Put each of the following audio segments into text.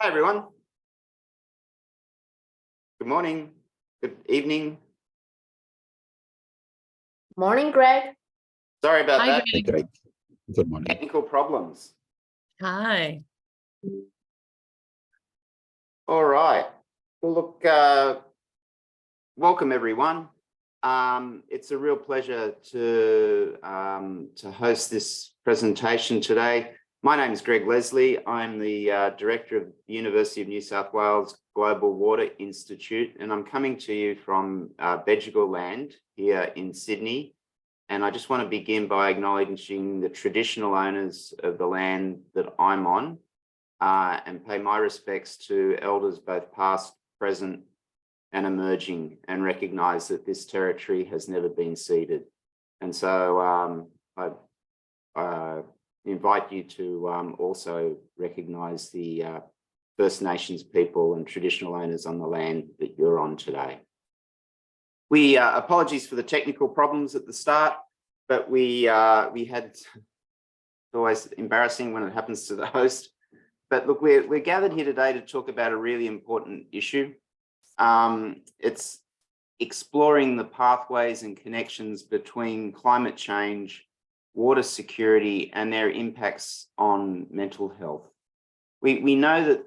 Hi, everyone. Good morning. Good evening. Morning, Greg. Sorry about Hi, that. Greg. Greg. Good morning. Technical problems. Hi. All right. Well, look, welcome everyone. It's a real pleasure to host this presentation today. My name is Greg Leslie. I'm the Director of the University of New South Wales Global Water Institute, and I'm coming to you from Bedjigal land here in Sydney. And I just want to begin by acknowledging the traditional owners of the land that I'm on and pay my respects to elders both past, present and emerging, and recognise that this territory has never been ceded. And so I invite you to also recognise the First Nations people and traditional owners on the land that you're on today. We apologies for the technical problems at the start, but we had, it's always embarrassing when it happens to the host. But look, we're gathered here today to talk about a really important issue. It's exploring the pathways and connections between climate change, water security, and their impacts on mental health. We know that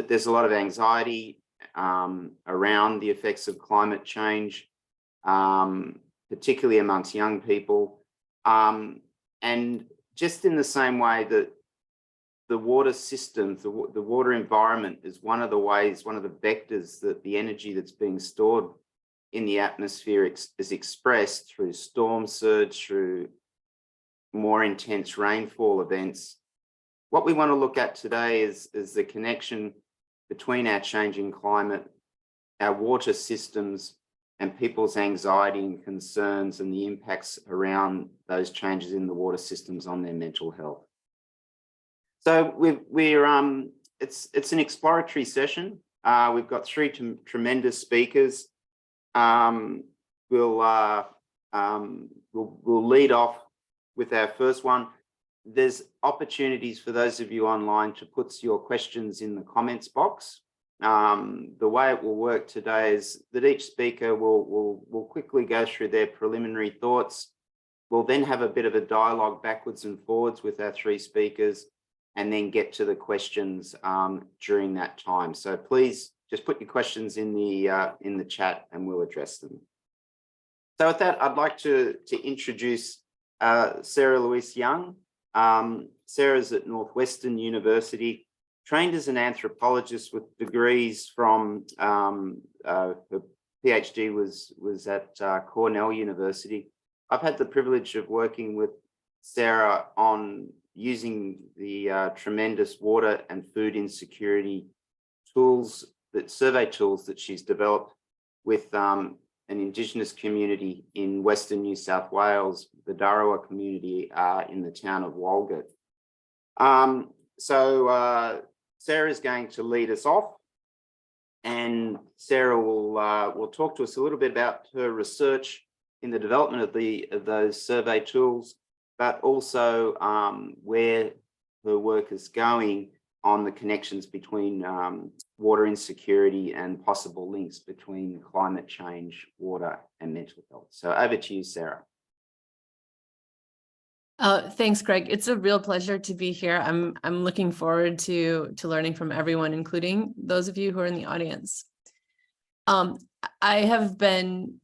there's a lot of anxiety around the effects of climate change, particularly amongst young people. And just in the same way that the water systems, the water environment is one of the ways, one of the vectors that the energy that's being stored in the atmosphere is expressed through storm surge, through more intense rainfall events. What we want to look at today is the connection between our changing climate, our water systems, and people's anxiety and concerns and the impacts around those changes in the water systems on their mental health. So it's an exploratory session. We've got three tremendous speakers. We'll lead off with our first one. There's opportunities for those of you online to put your questions in the comments box. The way it will work today is that each speaker will quickly go through their preliminary thoughts. We'll then have a bit of a dialogue backwards and forwards with our three speakers, and then get to the questions during that time. So please just put your questions in the chat and we'll address them. So with that, I'd like to introduce Sarah Louise Young. Sarah's at Northwestern University, trained as an anthropologist with degrees from her PhD was at Cornell University. I've had the privilege of working with Sarah on using the tremendous water and food insecurity tools, survey tools that she's developed with an Indigenous community in Western New South Wales, the Dharrawa community in the town of Walgett. So Sarah is going to lead us off, and Sarah will talk to us a little bit about her research in the development of those survey tools, but also where her work is going on the connections between water insecurity and possible links between climate change, water, and mental health. So over to you, Sarah. Thanks, Greg. It's a real pleasure to be here. I'm looking forward to learning from everyone, including those of you who are in the audience. I have been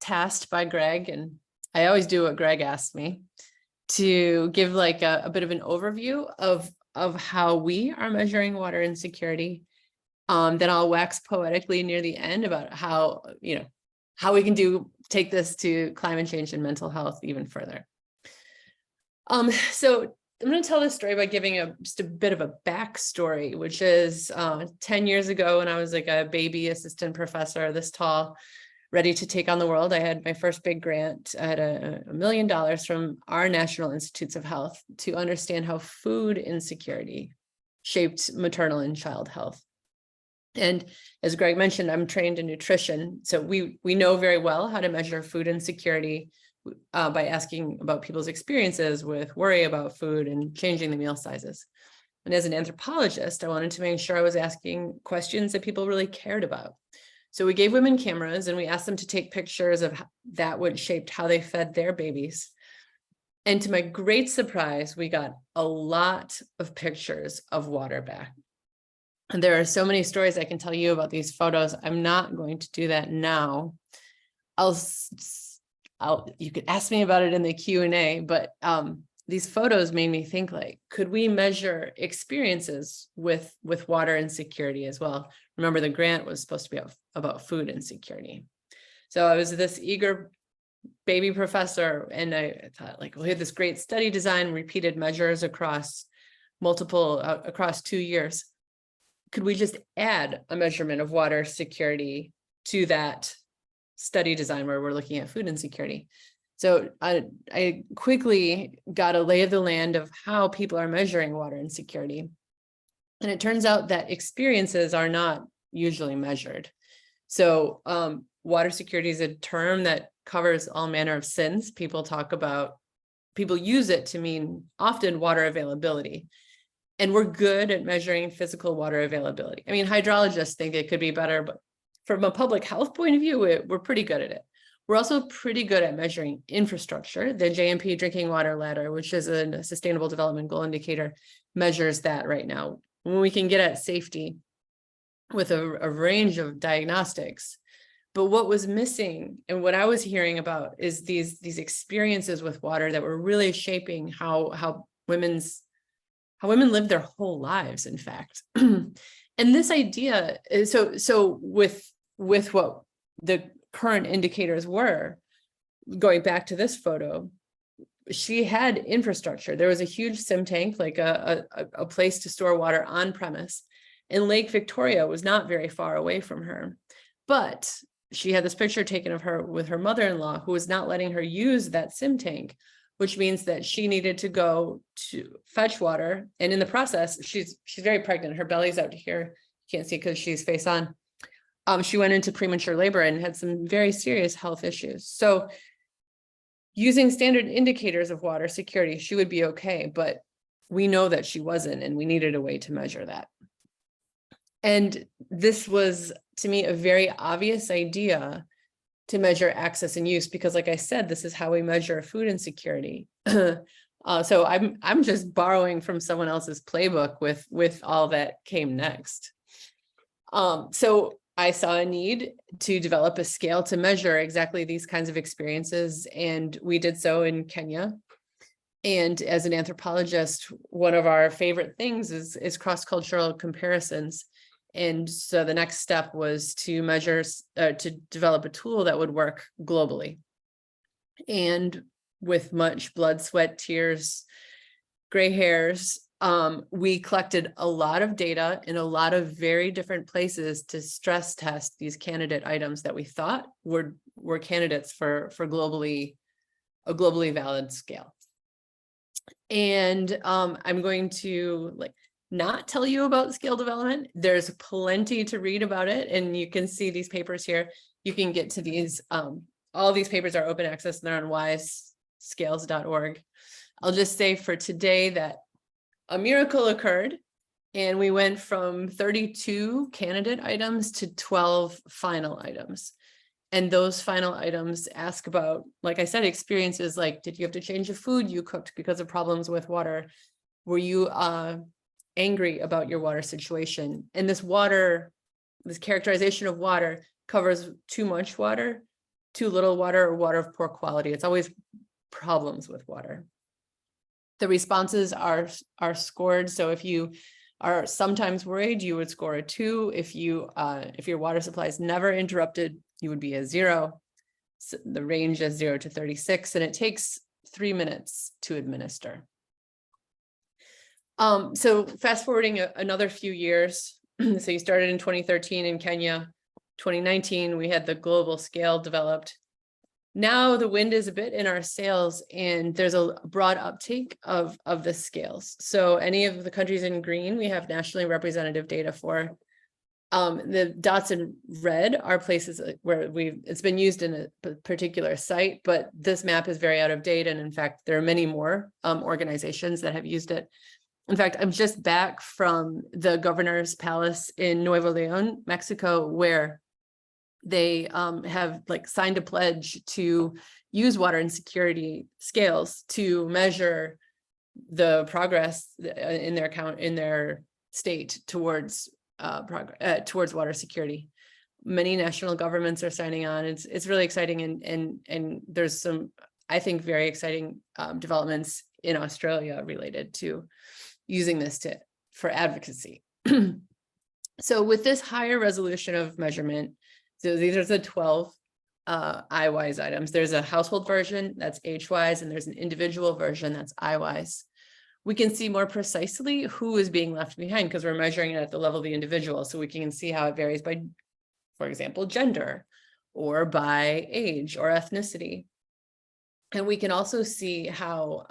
tasked by Greg, and I always do what Greg asks me, to give like a bit of an overview of how we are measuring water insecurity. Then I'll wax poetically near the end about how we can take this to climate change and mental health even further. So I'm going to tell this story by giving just a bit of a backstory, which is 10 years ago when I was like a baby assistant professor this tall, ready to take on the world. I had my first big grant. I had $1 million from our National Institutes of Health to understand how food insecurity shaped maternal and child health. And as Greg mentioned, I'm trained in nutrition. So we know very well how to measure food insecurity by asking about people's experiences with worry about food and changing the meal sizes. And as an anthropologist, I wanted to make sure I was asking questions that people really cared about. So we gave women cameras and we asked them to take pictures of that what shaped how they fed their babies. And to my great surprise, we got a lot of pictures of water back. And there are so many stories I can tell you about these photos. I'm not going to do that now. You could ask me about it in the Q&A, but these photos made me think, like, could we measure experiences with water insecurity as well? Remember, the grant was supposed to be about food insecurity. So I was this eager baby professor, and I thought, like, we had this great study design, repeated measures across 2 years. Could we just add a measurement of water security to that study design where we're looking at food insecurity? So I quickly got a lay of the land of how people are measuring water insecurity. And it turns out that experiences are not usually measured. So water security is a term that covers all manner of sins. People use it to mean often water availability. And we're good at measuring physical water availability. I mean, hydrologists think it could be better, but from a public health point of view, we're pretty good at it. We're also pretty good at measuring infrastructure. The JMP Drinking Water Ladder, which is a Sustainable Development Goal indicator, measures that right now. When we can get at safety with a range of diagnostics. But what was missing and what I was hearing about is these experiences with water that were really shaping how women live their whole lives, in fact. And this idea is so with what the current indicators were, going back to this photo, she had infrastructure. There was a huge sim tank, like a place to store water on premise, and Lake Victoria was not very far away from her. But she had this picture taken of her with her mother-in-law, who was not letting her use that sim tank, which means that she needed to go to fetch water. And in the process, she's very pregnant. Her belly's out here. You can't see because she's face on. She went into premature labor and had some very serious health issues. So using standard indicators of water security, she would be okay, but we know that she wasn't, and we needed a way to measure that. And this was, to me, a very obvious idea to measure access and use, because, like I said, this is how we measure food insecurity. So I'm just borrowing from someone else's playbook with all that came next. So I saw a need to develop a scale to measure exactly these kinds of experiences, and we did so in Kenya. And as an anthropologist, one of our favorite things is cross-cultural comparisons. And so the next step was to develop a tool that would work globally. And with much blood, sweat, tears, gray hairs, we collected a lot of data in a lot of very different places to stress test these candidate items that we thought were candidates for a globally valid scale. And I'm going to not tell you about scale development. There's plenty to read about it, and you can see these papers here. You can get to these. All these papers are open access, and they're on wisescales.org. I'll just say for today that a miracle occurred, and we went from 32 candidate items to 12 final items. And those final items ask about, like I said, experiences like, did you have to change the food you cooked because of problems with water? Were you angry about your water situation? And this characterization of water covers too much water, too little water, or water of poor quality. It's always problems with water. The responses are scored. So if you are sometimes worried, you would score a 2. If your water supply is never interrupted, you would be a 0. So the range is 0 to 36, and it takes 3 minutes to administer. So fast forwarding another few years, so you started in 2013 in Kenya. 2019, we had the global scale developed. Now the wind is a bit in our sails, and there's a broad uptake of the scales. So any of the countries in green, we have nationally representative data for. The dots in red are places where it's been used in a particular site, but this map is very out of date. And in fact, there are many more organizations that have used it. In fact, I'm just back from the governor's palace in Nuevo Leon, Mexico, where they have like signed a pledge to use water insecurity scales to measure the progress in their state towards towards water security. Many national governments are signing on. It's really exciting, and there's some, I think, very exciting developments in Australia related to using this for advocacy. So with this higher resolution of measurement, so these are the 12 I-wise items. There's a household version that's H-wise, and there's an individual version that's I-wise. We can see more precisely who is being left behind because we're measuring it at the level of the individual. So we can see how it varies by, for example, gender, or by age or ethnicity. And we can also see how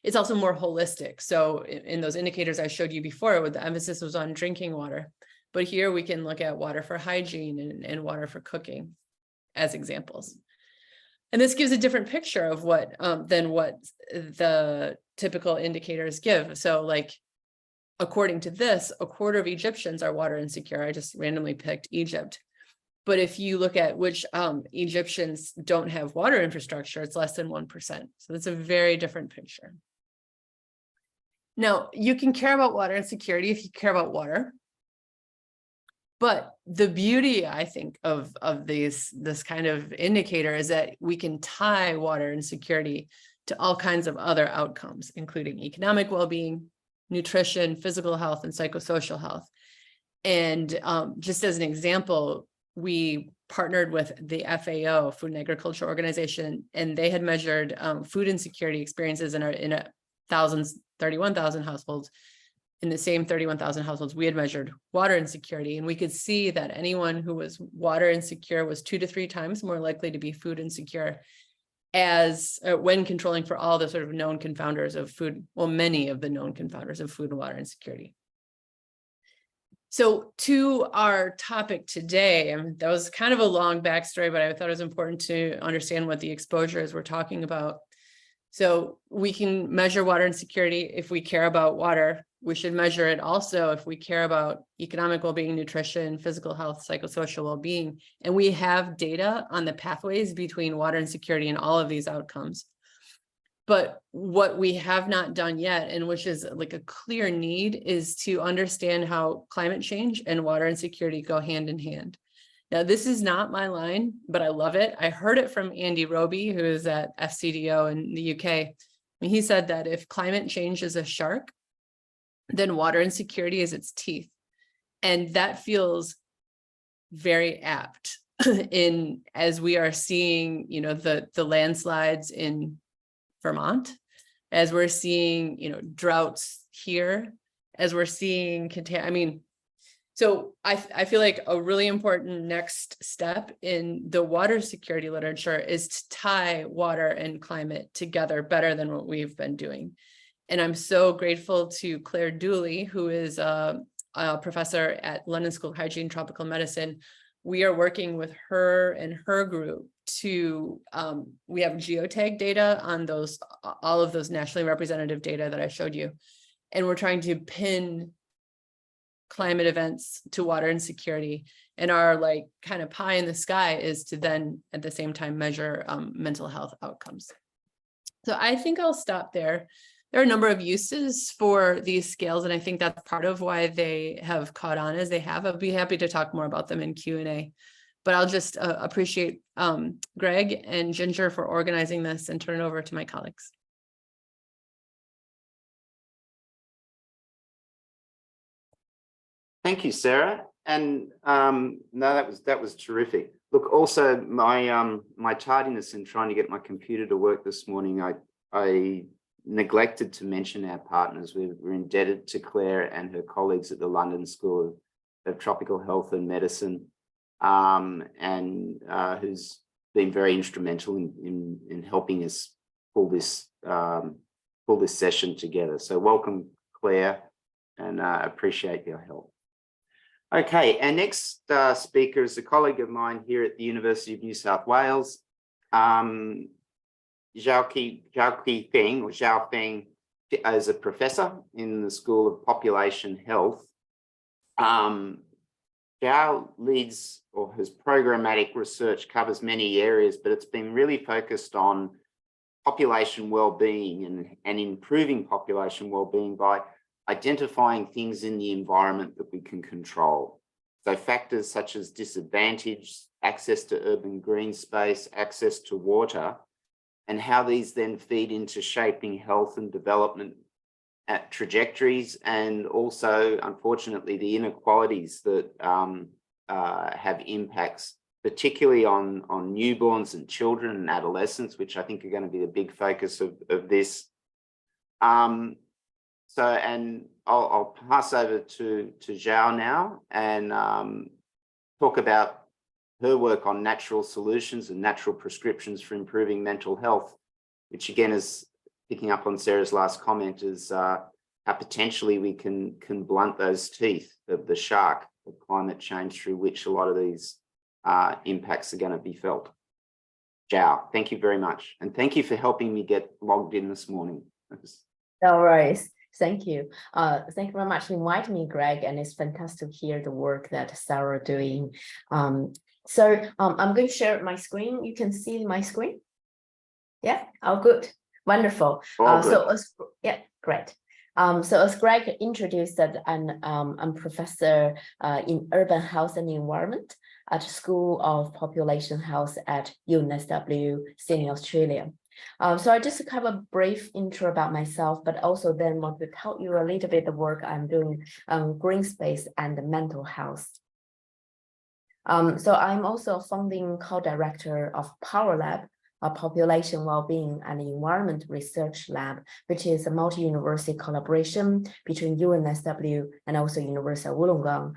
it's also more holistic. So in those indicators I showed you before, where the emphasis was on drinking water, but here we can look at water for hygiene and water for cooking as examples. And this gives a different picture of what than what the typical indicators give. So like, according to this, a quarter of Egyptians are water insecure. I just randomly picked Egypt. But if you look at which Egyptians don't have water infrastructure, it's less than 1%. So that's a very different picture. Now, you can care about water insecurity if you care about water. But the beauty, I think, of this kind of indicator is that we can tie water insecurity to all kinds of other outcomes, including economic well-being, nutrition, physical health, and psychosocial health. And just as an example, we partnered with the FAO, Food and Agriculture Organization, and they had measured food insecurity experiences in 31,000 households. In the same 31,000 households, we had measured water insecurity, and we could see that anyone who was water insecure was 2 to 3 times more likely to be food insecure as when controlling for all the sort of known confounders of food, well, many of the known confounders of food and water insecurity. So to our topic today, that was kind of a long backstory, but I thought it was important to understand what the exposures we're talking about. So we can measure water insecurity if we care about water. We should measure it also if we care about economic well-being, nutrition, physical health, psychosocial well-being. And we have data on the pathways between water insecurity and all of these outcomes. But what we have not done yet, and which is like a clear need, is to understand how climate change and water insecurity go hand in hand. Now, this is not my line, but I love it. I heard it from Andy Roby, who is at FCDO in the UK. And he said that if climate change is a shark, then water insecurity is its teeth. And that feels very apt as we are seeing, the landslides in Vermont, as we're seeing, droughts here, as we're seeing, so I feel like a really important next step in the water security literature is to tie water and climate together better than what we've been doing. And I'm so grateful to Claire Dooley, who is a professor at London School of Hygiene and Tropical Medicine. We are working with her and her group to, we have geotag data on all of those nationally representative data that I showed you. And we're trying to pin climate events to water insecurity. And our kind of pie in the sky is to then at the same time measure mental health outcomes. So I think I'll stop there. There are a number of uses for these scales, and I think that's part of why they have caught on as they have. I'll be happy to talk more about them in Q&A, but I'll just appreciate Greg and Ginger for organizing this and turn it over to my colleagues. Thank you, Sarah. And no, that was terrific. Look, also my tardiness in trying to get my computer to work this morning, I neglected to mention our partners. We're indebted to Claire and her colleagues at the London School of Tropical Health and Medicine, and who's been very instrumental in helping us pull this session together. So welcome, Claire, and appreciate your help. Okay, our next speaker is a colleague of mine here at the University of New South Wales, Xiaofeng. as a professor in the School of Population Health. Zhao leads, or his programmatic research covers many areas, but it's been really focused on population well-being and improving population well-being by identifying things in the environment that we can control. So factors such as disadvantage, access to urban green space, access to water, and how these then feed into shaping health and development at trajectories, and also, unfortunately, the inequalities that have impacts, particularly on newborns and children and adolescents, which I think are going to be the big focus of this. And I'll pass over to Zhao now and talk about her work on natural solutions and natural prescriptions for improving mental health, which again is picking up on Sarah's last comment, is how potentially we can blunt those teeth of the shark of climate change through which a lot of these impacts are going to be felt. Zhao, thank you very much. And thank you for helping me get logged in this morning. No worries. Thank you. Thank you very much for inviting me, Greg, and it's fantastic to hear the work that Sarah doing. I'm going to share my screen. You can see my screen? Yeah, oh, good. Wonderful. Yeah, great. So as Greg introduced that I'm professor in urban health and environment at School of Population Health at UNSW, Sydney, Australia. So I just have a brief intro about myself, but also then want to tell you a little bit the work I'm doing on green space and mental health. So I'm also a founding co-director of Power Lab, a population well-being and environment research lab, which is a multi-university collaboration between UNSW and also University of Wollongong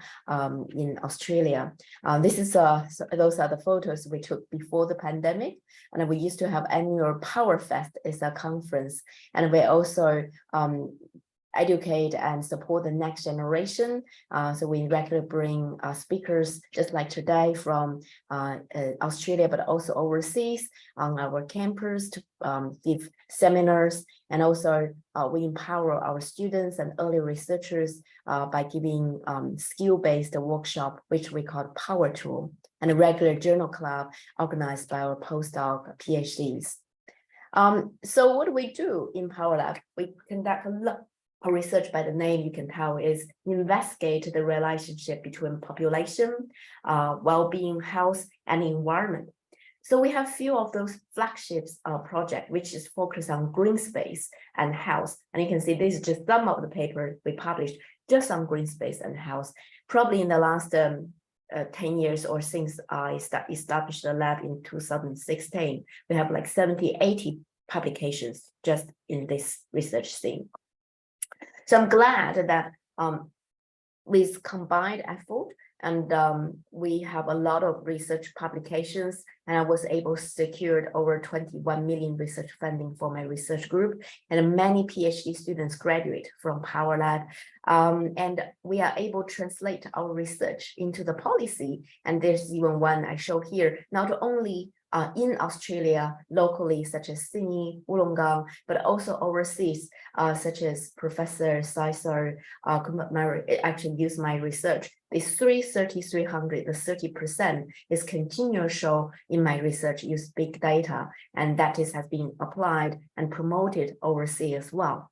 in Australia. Those are the photos we took before the pandemic, and we used to have annual Power Fest as a conference, and we also educate and support the next generation. So we regularly bring speakers just like today from Australia, but also overseas on our campus to give seminars. And also we empower our students and early researchers by giving skill-based workshop, which we call Power Tool, and a regular journal club organized by our postdoc PhDs. So what do we do in Power Lab? We conduct a research, by the name you can tell, is investigate the relationship between population, well-being, health, and environment. So we have few of those flagships project, which is focused on green space and health. And you can see this is just some of the paper we published just on green space and health. Probably in the last 10 years or since I established the lab in 2016, we have like 70, 80 publications just in this research theme. So I'm glad that with combined effort, and we have a lot of research publications, and I was able to secure over 21 million research funding for my research group, and many PhD students graduate from Power Lab. And we are able to translate our research into the policy. And there's even one I show here, not only in Australia, locally, such as Sydney, Wollongong, but also overseas, such as Professor Sizer, actually used my research. This 330-300, the 30% is continual in my research, use big data, and that has been applied and promoted overseas as well.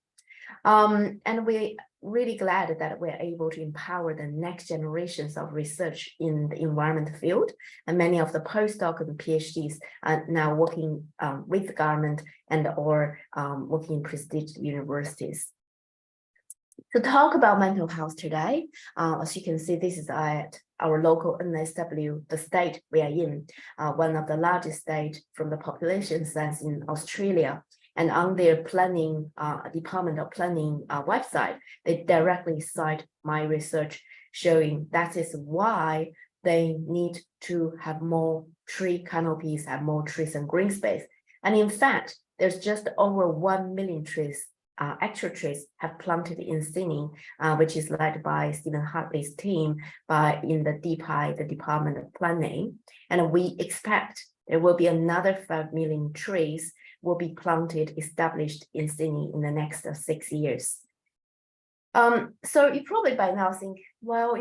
And we really glad that we're able to empower the next generations of research in the environment field. And many of the postdoc and PhDs are now working with the government and or working in prestigious universities. To talk about mental health today, as you can see, this is at our local NSW, the state we are in, one of the largest state from the population sense in Australia. And on their planning, Department of Planning website, they directly cite my research showing that is why they need to have more tree canopies, have more trees and green space. And in fact, there's just over 1 million trees, actual trees have planted in Sydney, which is led by Stephen Hartley's team in the DPI, the Department of Planning. And we expect there will be another 5 million trees will be planted, established in Sydney in the next 6 years. So you probably by now think, well,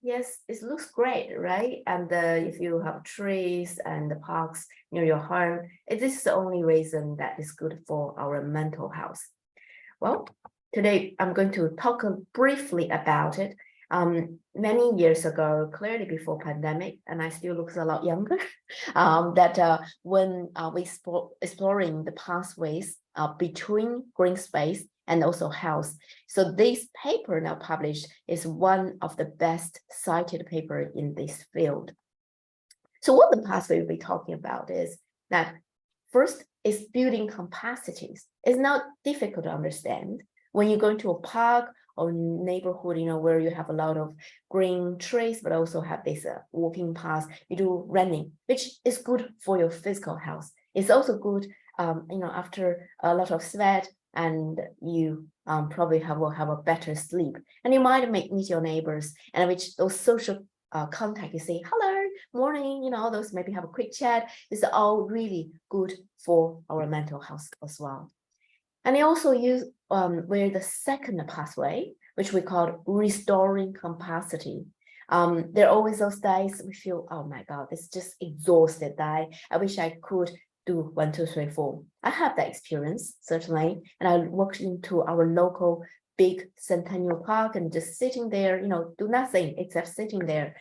yes, it looks great, right? And if you have trees and the parks near your home, this is the only reason that is good for our mental health. Well, today I'm going to talk briefly about it. Many years ago, clearly before pandemic, and I still look a lot younger, when we exploring the pathways between green space and also health. So this paper now published is one of the best cited paper in this field. So what the pathway we'll be talking about is that first is building capacities. It's not difficult to understand. When you go into a park or neighborhood, where you have a lot of green trees, but also have this walking path, you do running, which is good for your physical health. It's also good, after a lot of sweat, and you probably will have a better sleep. And you might meet your neighbors, and which those social contact, you say, hello, morning, those maybe have a quick chat. It's all really good for our mental health as well. And they also use where the second pathway, which we call restoring capacity. There are always those days we feel, oh my God, it's just exhausted day. I wish I could do 1, 2, 3, 4. I have that experience, certainly. And I walked into our local big Centennial Park and just sitting there, do nothing except sitting there.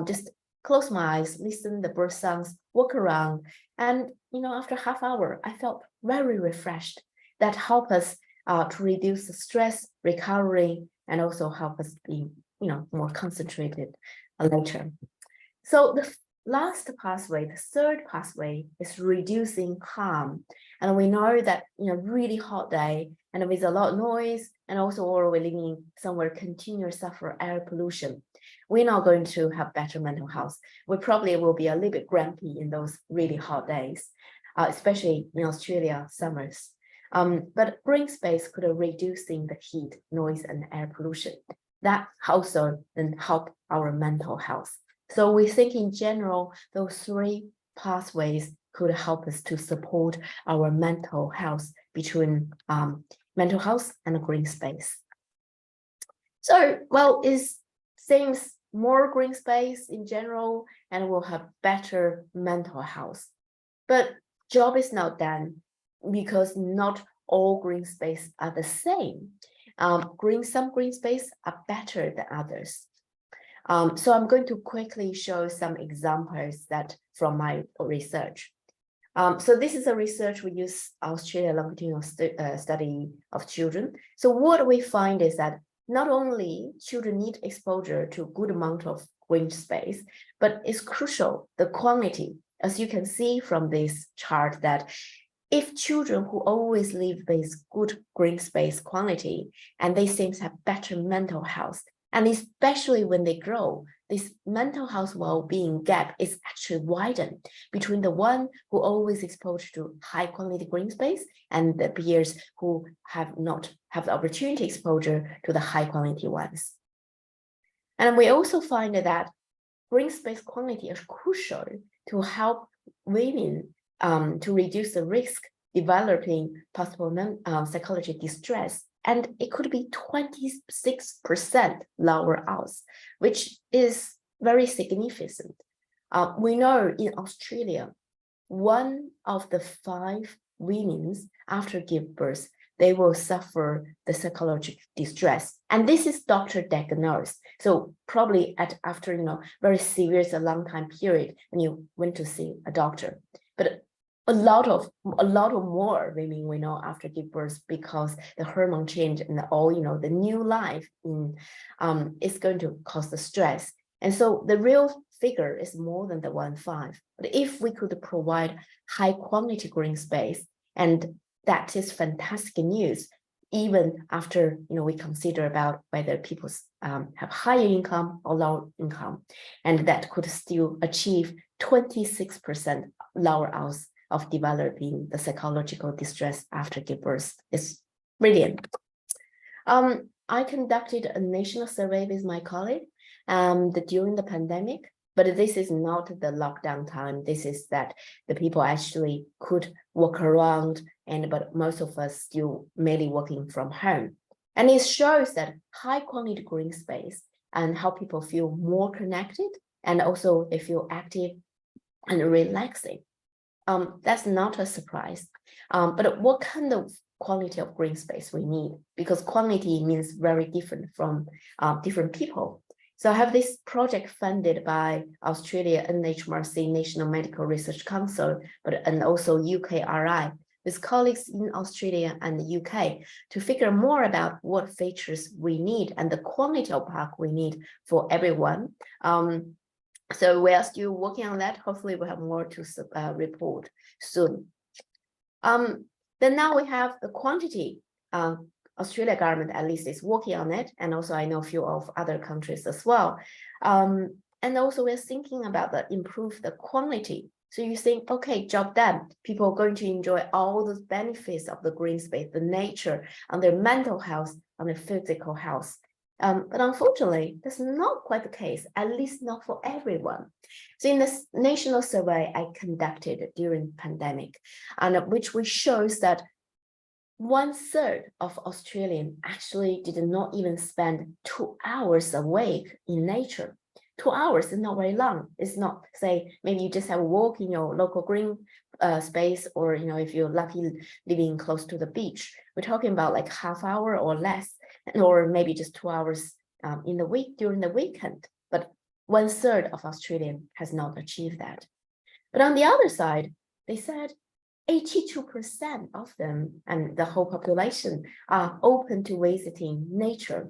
Just close my eyes, listen to the bird sounds, walk around. And, after half hour, I felt very refreshed. That help us to reduce the stress, recovery, and also help us be, more concentrated later. So the last pathway, the third pathway, is reducing harm. And we know that, really hot day and with a lot of noise, and also we're living somewhere continue to suffer air pollution, we're not going to have better mental health. We probably will be a little bit grumpy in those really hot days, especially in Australia summers. But green space could reducing the heat, noise, and air pollution. That also then help our mental health. So we think in general, those three pathways could help us to support our mental health between mental health and green space. So, well, it seems more green space in general, and we'll have better mental health. But job is not done, because not all green space are the same. Some green space are better than others. So I'm going to quickly show some examples that from my research. So this is a research we use Australia longitudinal study of children. So what we find is that not only children need exposure to a good amount of green space, but it's crucial the quantity. As you can see from this chart, that if children who always live with good green space quality, and they seem to have better mental health, and especially when they grow, this mental health well-being gap is actually widened between the one who always exposed to high quality green space and the peers who have not have the opportunity exposure to the high quality ones. And we also find that green space quality is crucial to help women to reduce the risk developing possible psychological distress. And it could be 26% lower odds, which is very significant. We know in Australia, 1 of the 5 women after give birth, they will suffer the psychological distress. And this is doctor diagnosed. So probably after, very serious, a long time period, and you went to see a doctor. But a lot of more women we know after give birth, because the hormone change and all, the new life in is going to cause the stress. And so the real figure is more than the 1/5. But if we could provide high quality green space, and that is fantastic news, even after, we consider about whether people have higher income or low income, and that could still achieve 26% lower odds of developing the psychological distress after give birth. It's brilliant. I conducted a national survey with my colleague during the pandemic, But this is not the lockdown time. This is that the people actually could walk around, but most of us still mainly working from home. And it shows that high quality green space and how people feel more connected, and also they feel active and relaxing. That's not a surprise. But what kind of quality of green space we need? Because quality means very different from different people. So I have this project funded by Australia NHMRC, National Medical Research Council, and also UKRI, with colleagues in Australia and the UK to figure more about what features we need and the quality of park we need for everyone. So we are still working on that. Hopefully we'll have more to report soon. Then now we have the quantity. Australia government at least is working on it. And also I know a few of other countries as well. And also we're thinking about improve the quality. So you think, okay, job done. People are going to enjoy all those benefits of the green space, the nature, on their mental health, on their physical health. But unfortunately, that's not quite the case, at least not for everyone. So in this national survey I conducted during pandemic, and which shows that 1/3 of Australians actually did not even spend 2 hours a week in nature. 2 hours is not very long. It's not, say, maybe you just have a walk in your local green space, or if you're lucky living close to the beach. We're talking about like half hour or less, or maybe just 2 hours in the week during the weekend. But 1/3 of Australians has not achieved that. But on the other side, they said 82% of them and the whole population are open to visiting nature.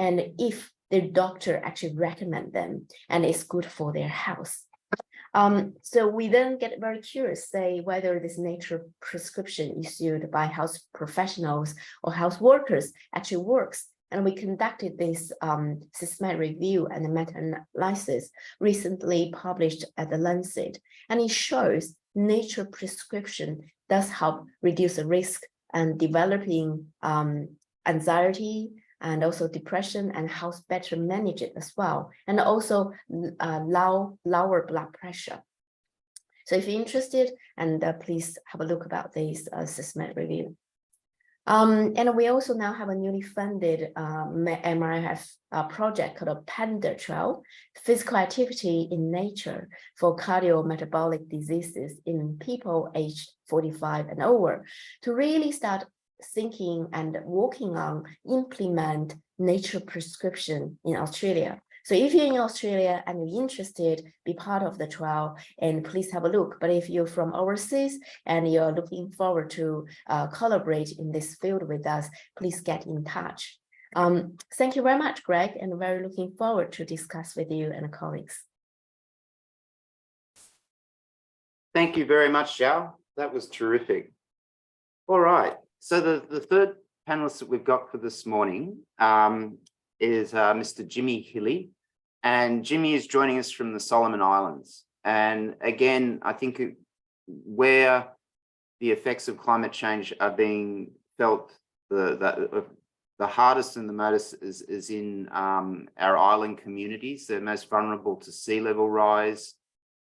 And if their doctor actually recommend them, and it's good for their health. So we then get very curious, say whether this nature prescription issued by health professionals or health workers actually works. And we conducted this systematic review and meta-analysis recently published at the Lancet. And it shows nature prescription does help reduce the risk and developing anxiety, and also depression, and how to better manage it as well, and also lower blood pressure. So if you're interested, and please have a look about this systematic review. And we also now have a newly funded MRF project called a Panda Trail, physical activity in nature for cardiometabolic diseases in people aged 45 and over, to really start thinking and working on implement nature prescription in Australia. So if you're in Australia and you're interested, be part of the trial, and please have a look. But if you're from overseas and you're looking forward to collaborate in this field with us, please get in touch. Thank you very much, Greg, and very looking forward to discuss with you and colleagues. Thank you very much, Xiao. That was terrific. All right. So the third panelist that we've got for this morning is Mr. Jimmy Hilly. And Jimmy is joining us from the Solomon Islands. And again, I think where the effects of climate change are being felt the hardest and the most is in our island communities. They're most vulnerable to sea level rise.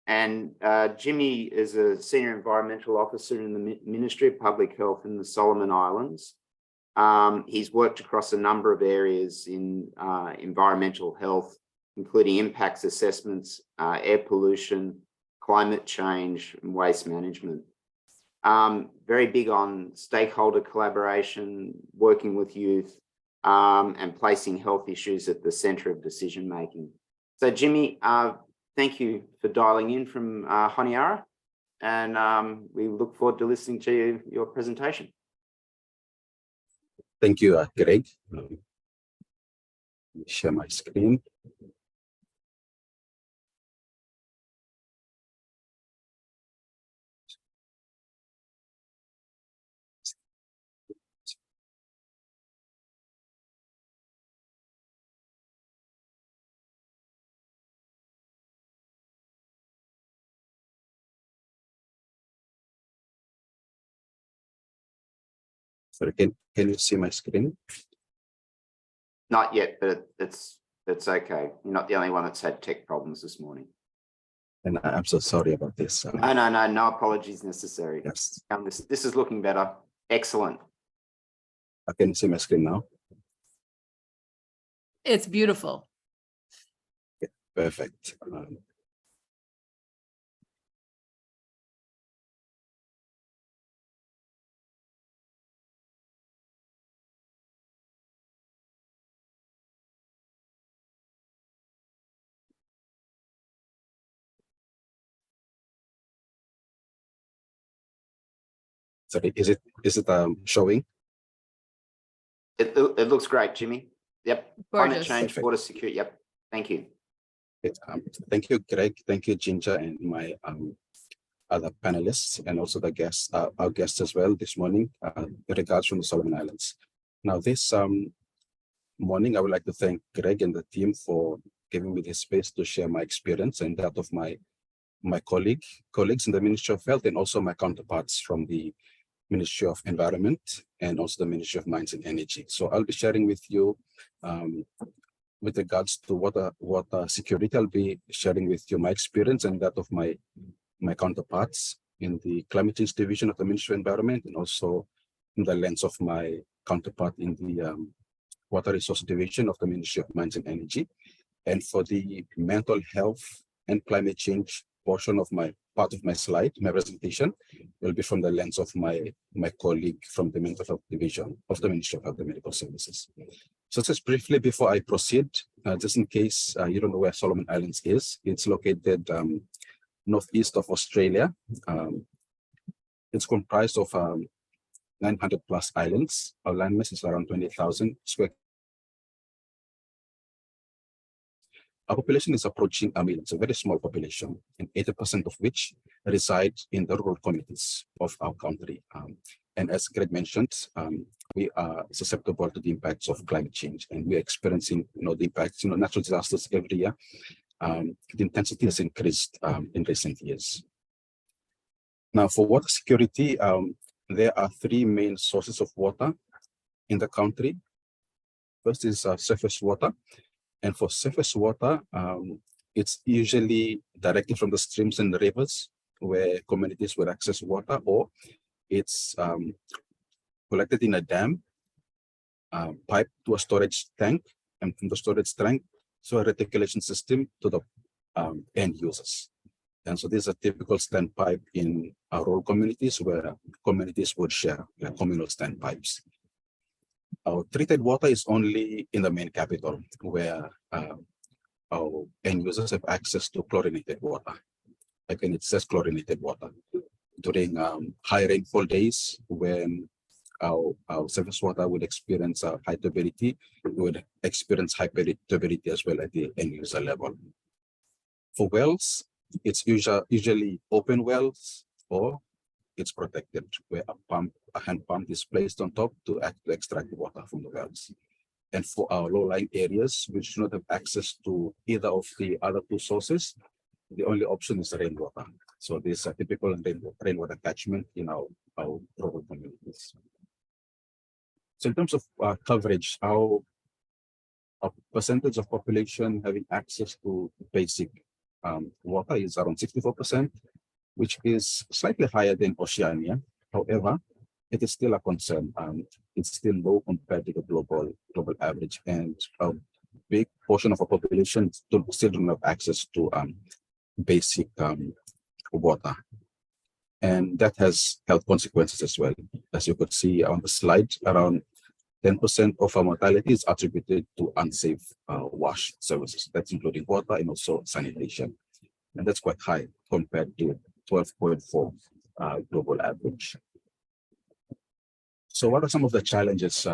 And Jimmy is a senior environmental officer in the Ministry of Public Health in the Solomon Islands. He's worked across a number of areas in environmental health, including impacts assessments, air pollution, climate change, and waste management. Very big on stakeholder collaboration, working with youth, and placing health issues at the centre of decision making. So Jimmy, thank you for dialing in from Honiara, and we look forward to listening to your presentation. Thank you, Greg. Let me share my screen. Sorry, can you see my screen? Not yet, but it's okay. You're not the only one that's had tech problems this morning. And I'm so sorry about this. No apologies necessary. Yes. This is looking better. Excellent. Can you see my screen now? It's beautiful. Perfect. Sorry, is it showing? It looks great, Jimmy. Yep. Climate Gorgeous. change, Perfect. water security. Yep. Thank you. Thank you, Greg. Thank you, Ginger, and my other panelists, and also the guests, our guests as well this morning, with regards from the Solomon Islands. Now, this morning, I would like to thank Greg and the team for giving me this space to share my experience and that of my colleagues in the Ministry of Health, and also my counterparts from the Ministry of Environment and also the Ministry of Mines and Energy. So I'll be sharing with you with regards to water security. I'll be sharing with you my experience and that of my counterparts in the Climate Change Division of the Ministry of Environment, and also in the lens of my counterpart in the Water Resource Division of the Ministry of Mines and Energy. And for the mental health and climate change portion of my slide, my presentation will be from the lens of my colleague from the Mental Health Division of the Ministry of Health and Medical Services. So just briefly before I proceed, just in case you don't know where Solomon Islands is, it's located northeast of Australia. It's comprised of 900 plus islands. Our landmass is around 20,000 square. Our population is approaching 1 million. It's a very small population, and 80% of which reside in the rural communities of our country. And as Greg mentioned, we are susceptible to the impacts of climate change, and we're experiencing, the impacts, natural disasters every year. The intensity has increased in recent years. Now, for water security, there are 3 main sources of water in the country. First is surface water. And for surface water, it's usually directly from the streams and the rivers where communities will access water, or it's collected in a dam, piped to a storage tank, and from the storage tank to a reticulation system to the end users. And so this is a typical standpipe in our rural communities where communities would share communal standpipes. Our treated water is only in the main capital, where our end users have access to chlorinated water. Again, it says chlorinated water. During high rainfall days, when our surface water would experience high turbidity, we would experience high turbidity as well at the end user level. For wells, it's usually open wells, or it's protected, where a hand pump is placed on top to extract the water from the wells. And for our low-lying areas, which do not have access to either of the other 2 sources, the only option is rainwater. So this is a typical rainwater catchment in our rural communities. So in terms of coverage, our percentage of population having access to basic water is around 64%, which is slightly higher than Oceania. However, it is still a concern. It's still low compared to the global average, and a big portion of our population still don't have access to basic water. And that has health consequences as well. As you could see on the slide, around 10% of our mortality is attributed to unsafe wash services. That's including water and also sanitation. And that's quite high compared to 12.4 global average. So what are some of the challenges?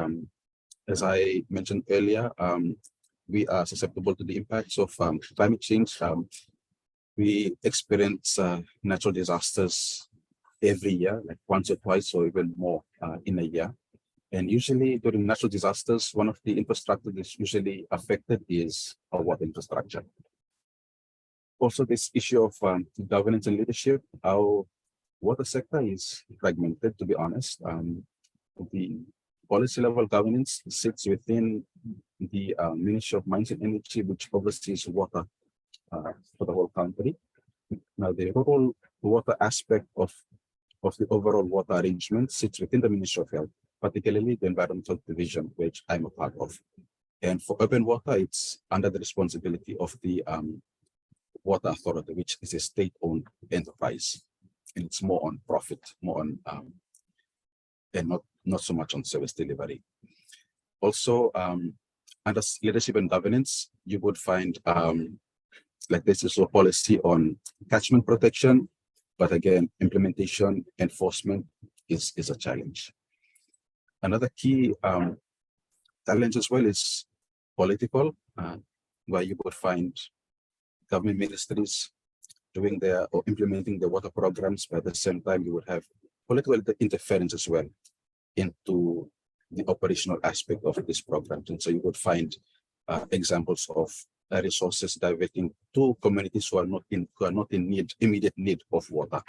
As I mentioned earlier, we are susceptible to the impacts of climate change. We experience natural disasters every year, like once or twice or even more in a year. And usually during natural disasters, one of the infrastructure that's usually affected is our water infrastructure. Also, this issue of governance and leadership, our water sector is fragmented, to be honest. The policy level governance sits within the Ministry of Mines and Energy, which oversees water for the whole country. Now, the rural water aspect of the overall water arrangement sits within the Ministry of Health, particularly the Environmental Division, which I'm a part of. And for urban water, it's under the responsibility of the Water Authority, which is a state-owned enterprise. And it's more on profit, more on, and not so much on service delivery. Also, under leadership and governance, you would find like this is a policy on catchment protection, but again, implementation, enforcement is a challenge. Another key challenge as well is political, where you would find government ministries doing their or implementing the water programs, but at the same time, you would have political interference as well into the operational aspect of these programs. And so you would find examples of resources diverting to communities who are not in immediate need of water,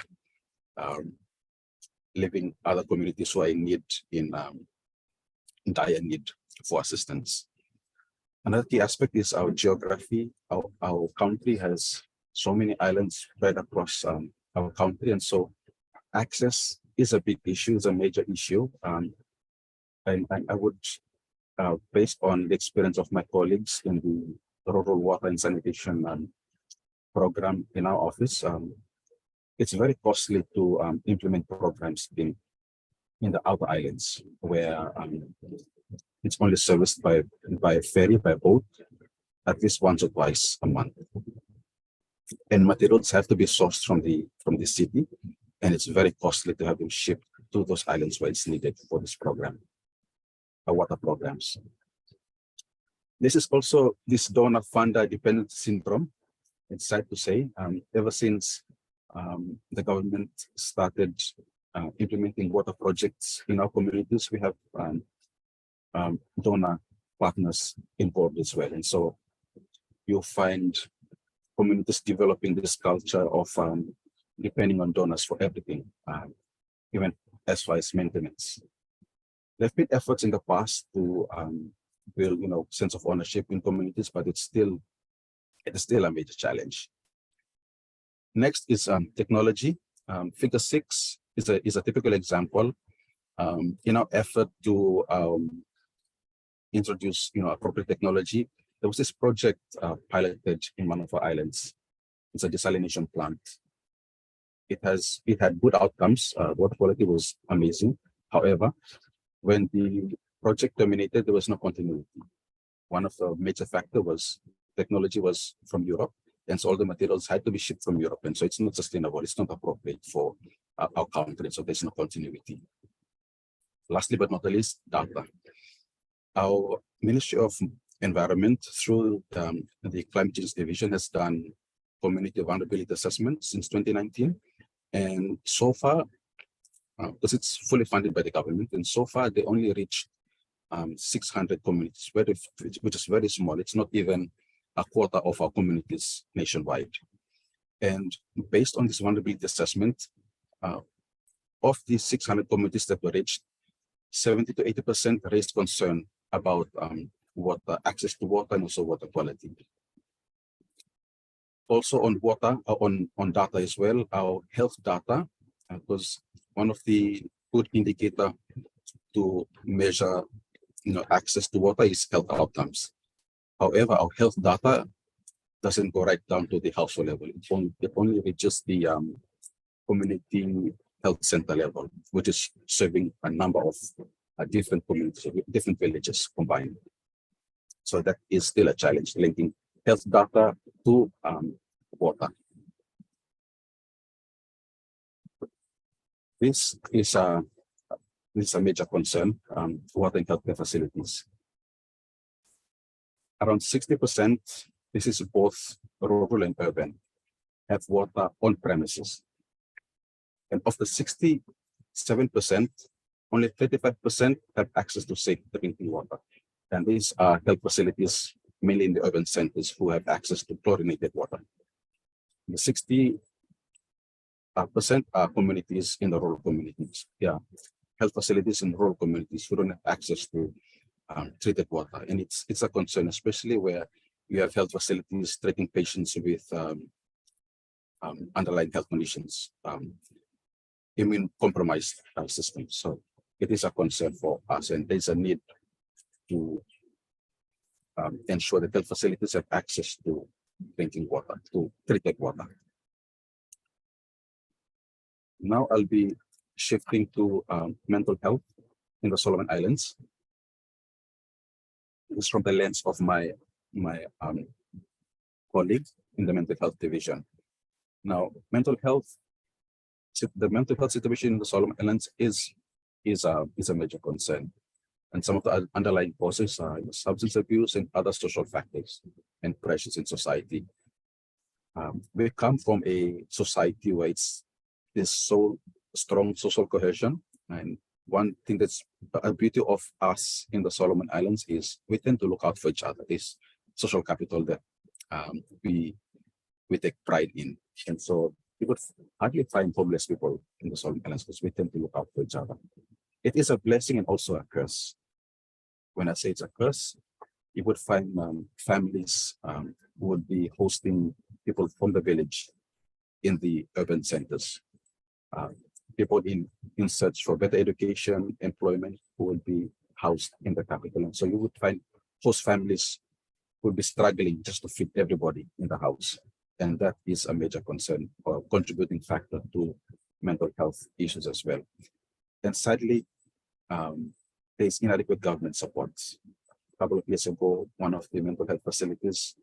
leaving other communities who are in dire need for assistance. Another key aspect is our geography. Our country has so many islands spread across our country, and so access is a big issue, is a major issue. And I would, based on the experience of my colleagues in the rural water and sanitation program in our office, it's very costly to implement programs in the outer islands where it's only serviced by ferry, by boat, at least once or twice a month. And materials have to be sourced from the city, and it's very costly to have them shipped to those islands where it's needed for this program, water programs. This is also this donor funder dependent syndrome. It's sad to say, ever since the government started implementing water projects in our communities, we have donor partners involved as well. And so you'll find communities developing this culture of depending on donors for everything, even as far as maintenance. There have been efforts in the past to build, sense of ownership in communities, but it is still a major challenge. Next is technology. Figure 6 is a typical example. In our effort to introduce, appropriate technology, there was this project piloted in one of our islands. It's a desalination plant. It had good outcomes. Water quality was amazing. However, when the project terminated, there was no continuity. One of the major factors was technology was from Europe, and so all the materials had to be shipped from Europe, and so it's not sustainable. It's not appropriate for our country, so there's no continuity. Lastly, but not the least, data. Our Ministry of Environment, through the Climate Change Division, has done community vulnerability assessment since 2019, and so far, because it's fully funded by the government, and so far they only reached 600 communities, which is very small. It's not even a quarter of our communities nationwide. And based on this vulnerability assessment, of these 600 communities that were reached, 70 to 80% raised concern about water, access to water, and also water quality. Also on water, on data as well, our health data, because one of the good indicator to measure access to water is health outcomes. However, our health data doesn't go right down to the household level. It only reaches the community health center level, which is serving a number of different communities, different villages combined. So that is still a challenge, linking health data to water. This is a major concern, water and healthcare facilities. Around 60%, this is both rural and urban, have water on premises. And of the 67%, only 35% have access to safe drinking water. And these are health facilities, mainly in the urban centers, who have access to chlorinated water. The 60% are communities in the rural communities. Yeah, health facilities in rural communities who don't have access to treated water. And it's a concern, especially where you have health facilities treating patients with underlying health conditions, immune compromised systems. So it is a concern for us, and there's a need to ensure that health facilities have access to drinking water, to treated water. Now I'll be shifting to mental health in the Solomon Islands. This is from the lens of my colleague in the mental health division. Now, the mental health situation in the Solomon Islands is a major concern, and some of the underlying causes are substance abuse and other social factors and pressures in society. We come from a society where there's so strong social cohesion, and one thing that's a beauty of us in the Solomon Islands is we tend to look out for each other. This social capital that we take pride in, and so you would hardly find homeless people in the Solomon Islands because we tend to look out for each other. It is a blessing and also a curse. When I say it's a curse, you would find families who would be hosting people from the village in the urban centers. People in search for better education, employment, who will be housed in the capital. And so you would find host families would be struggling just to fit everybody in the house. And that is a major concern or contributing factor to mental health issues as well. And sadly, there's inadequate government support. A couple of years ago, one of the mental health facilities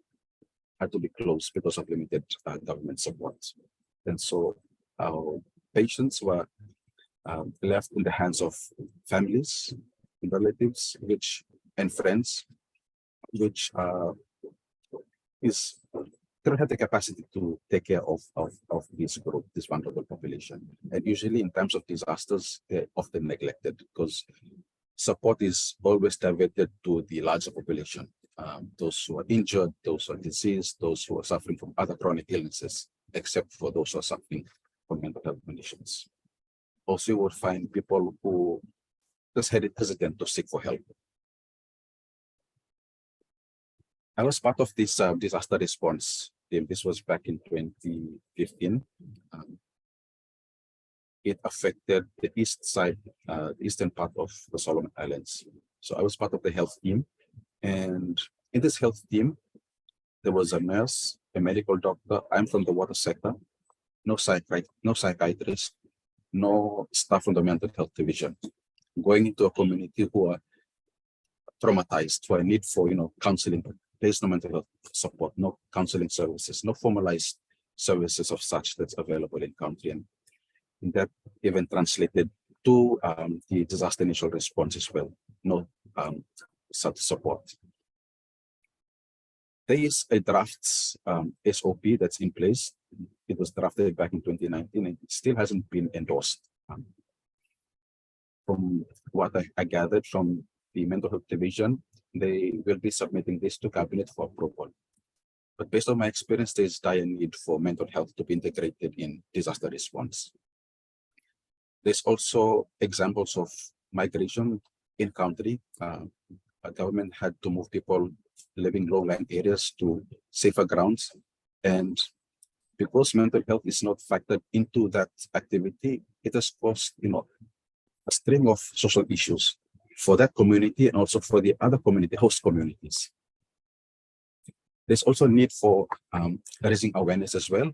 had to be closed because of limited government support. And so our patients were left in the hands of families, relatives, and friends, which they don't have the capacity to take care of this group, this vulnerable population. And usually in times of disasters, they're often neglected because support is always diverted to the larger population, those who are injured, those who are diseased, those who are suffering from other chronic illnesses, except for those who are suffering from mental health conditions. Also, you would find people who just hesitant to seek for help. I was part of this disaster response team. This was back in 2015. It affected the east side, the eastern part of the Solomon Islands. So I was part of the health team. And in this health team, there was a nurse, a medical doctor. I'm from the water sector, no psychiatrist, no staff from the mental health division. Going into a community who are traumatized, who are in need for counseling. There's no mental health support, no counseling services, no formalized services of such that's available in country. And that even translated to the disaster initial response as well, no such support. There is a drafts SOP that's in place. It was drafted back in 2019 and it still hasn't been endorsed. From what I gathered from the mental health division, they will be submitting this to cabinet for approval. But based on my experience, there's dire need for mental health to be integrated in disaster response. There's also examples of migration in country. A government had to move people living in low-lying areas to safer grounds. And because mental health is not factored into that activity, it has caused a string of social issues for that community and also for the other host communities. There's also need for raising awareness as well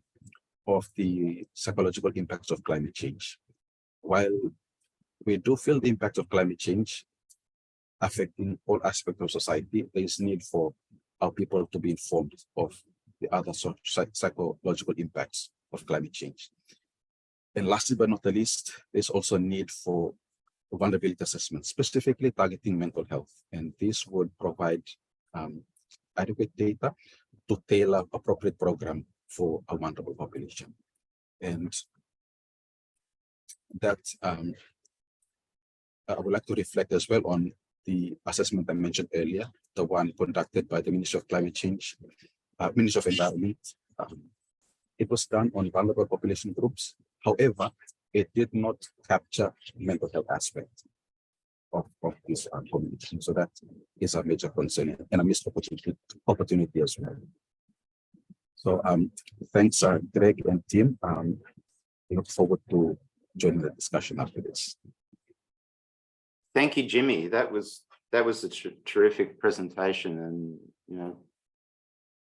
of the psychological impacts of climate change. While we do feel the impact of climate change affecting all aspects of society, there is need for our people to be informed of the other psychological impacts of climate change. And lastly but not the least, there's also a need for vulnerability assessment, specifically targeting mental health. And this would provide adequate data to tailor appropriate program for a vulnerable population. And that I would like to reflect as well on the assessment I mentioned earlier, the one conducted by the Ministry of Climate Change, Ministry of Environment. It was done on vulnerable population groups. However, it did not capture mental health aspect of this community. So that is a major concern and a missed opportunity as well. So thanks, Greg and team. I look forward to joining the discussion after this. Thank you, Jimmy. That was a terrific presentation, and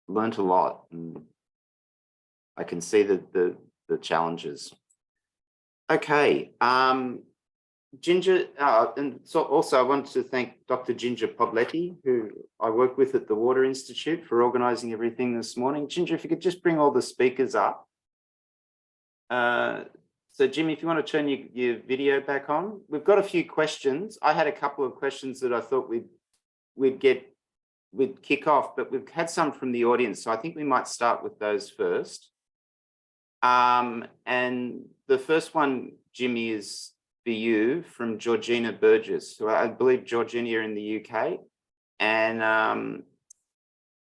learned a lot, and I can see the challenges. Okay, Ginger, and so also I wanted to thank Dr. Ginger Pobletti, who I work with at the Water Institute, for organising everything this morning. Ginger, if you could just bring all the speakers up. So Jimmy, if you want to turn your video back on, we've got a few questions. I had a couple of questions that I thought we'd kick off, but we've had some from the audience, so I think we might start with those first. And the first one, Jimmy, is for you, from Georgina Burgess, who I believe, Georgina, you're in the UK. And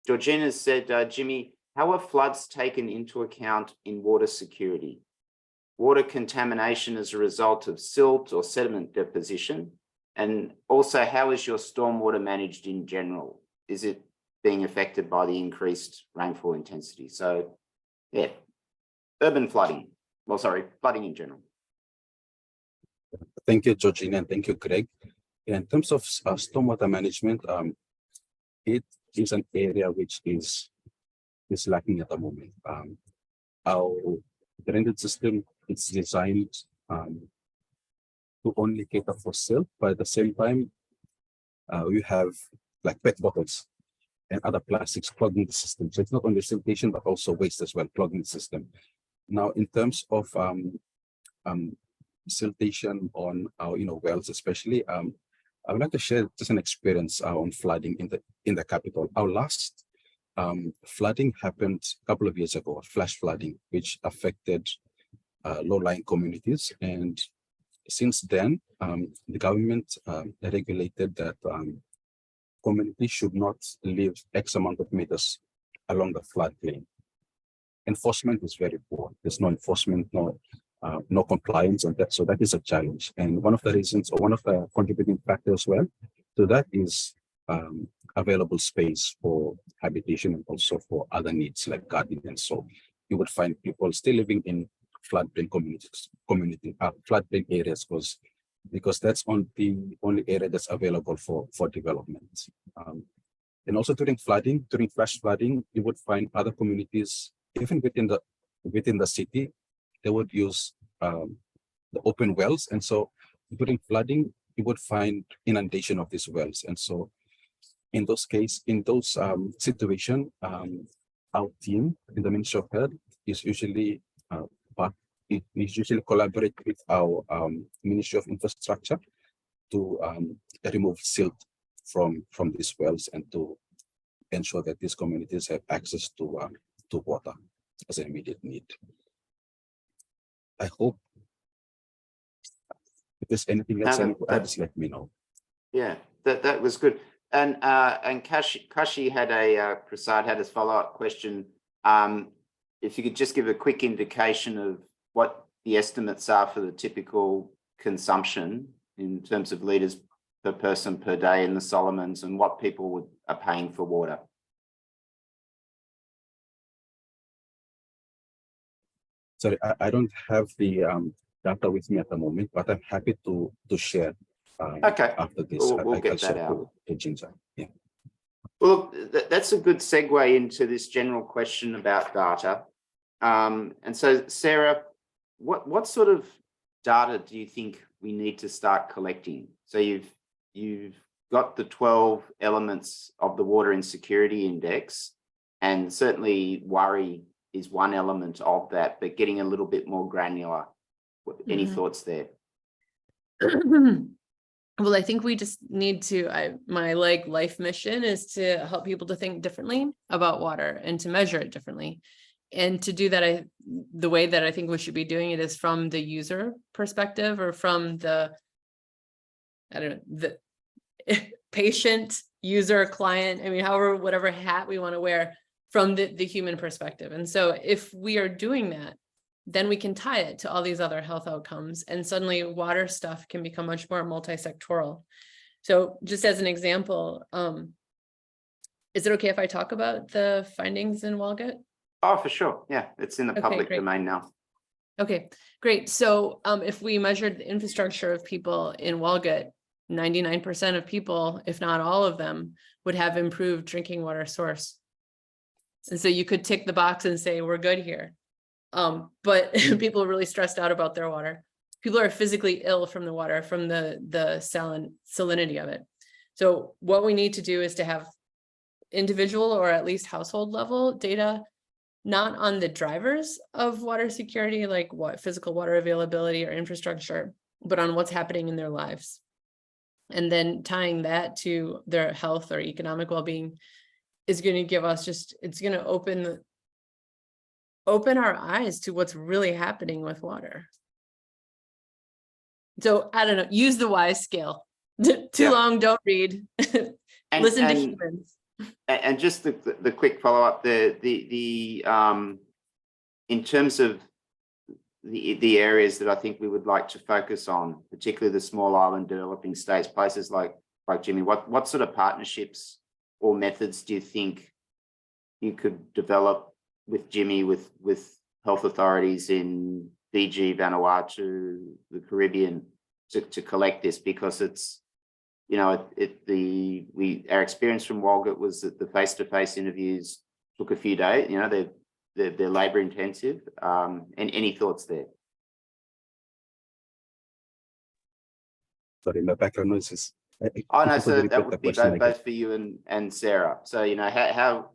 Georgina said, Jimmy, how are floods taken into account in water security? Water contamination as a result of silt or sediment deposition? And also, how is your stormwater managed in general? Is it being affected by the increased rainfall intensity? So, yeah, urban flooding. Well, sorry, flooding in general. Thank you, Georgina, and thank you, Greg. In terms of stormwater management, it is an area which is lacking at the moment. Our drainage system is designed to only cater for silt, but at the same time, we have like PET bottles and other plastics clogging the system. So it's not only siltation, but also waste as well, clogging the system. Now, in terms of siltation on our wells, especially, I would like to share just an experience on flooding in the capital. Our last flooding happened a couple of years ago, flash flooding, which affected low-lying communities. And since then, the government regulated that communities should not live X amount of meters along the floodplain. Enforcement is very poor. There's no enforcement, no compliance on that. So that is a challenge. And one of the reasons, or one of the contributing factors as well to that, is available space for habitation and also for other needs like gardening. And so you would find people still living in floodplain floodplain areas because that's the only area that's available for development. And also during flash flooding, you would find other communities, even within the city, they would use the open wells. And so during flooding, you would find inundation of these wells. And so in those situations, our team in the Ministry of Health is usually collaborate with our Ministry of Infrastructure to remove silt from these wells and to ensure that these communities have access to water as an immediate need. I hope if there's anything else I need to add, just let me know. Yeah, that was good. And Kashi had Prasad had a follow-up question. If you could just give a quick indication of what the estimates are for the typical consumption in terms of litres per person per day in the Solomons, and what people are paying for water. Sorry, I don't have the data with me at the moment, but I'm happy to share. Okay, after this. We'll get that out. To Ginger. Yeah. Well, that's a good segue into this general question about data. And so, Sarah, what sort of data do you think we need to start collecting? So you've got the 12 elements of the Water Insecurity Index, and certainly worry is one element of that, but getting a little bit more granular. Any thoughts there? Well, I think we just need to, my life mission is to help people to think differently about water and to measure it differently. And to do that, the way that I think we should be doing it is from the user perspective, or from the patient, user, client, whatever hat we want to wear, from the human perspective. And so if we are doing that, then we can tie it to all these other health outcomes, and suddenly water stuff can become much more multi-sectoral. So just as an example, is it okay if I talk about the findings in Walgett? Oh, for sure. Yeah, it's in the Okay, public great. domain now. Okay, great. So if we measured the infrastructure of people in Walgett, 99% of people, if not all of them, would have improved drinking water source. And so you could tick the box and say, we're good here. But people are really stressed out about their water. People are physically ill from the water, from the salinity of it. So what we need to do is to have individual or at least household level data, not on the drivers of water security, like what physical water availability or infrastructure, but on what's happening in their lives. And then tying that to their health or economic well-being is going to give us it's going to open our eyes to what's really happening with water. So I don't know, use the WISE scale. Too long, don't read. Listen to humans. And just the quick follow-up, in terms of the areas that I think we would like to focus on, particularly the small island developing states, places like Jimmy, what sort of partnerships or methods do you think you could develop with Jimmy, with health authorities in Fiji, Vanuatu, the Caribbean, to collect this? Because it's, you know, our experience from Walgett was that the face-to-face interviews took a few days. You know, they're labor intensive. And any thoughts there? Sorry, my background noise is. Oh no, so that would be both for you and Sarah. So, you know,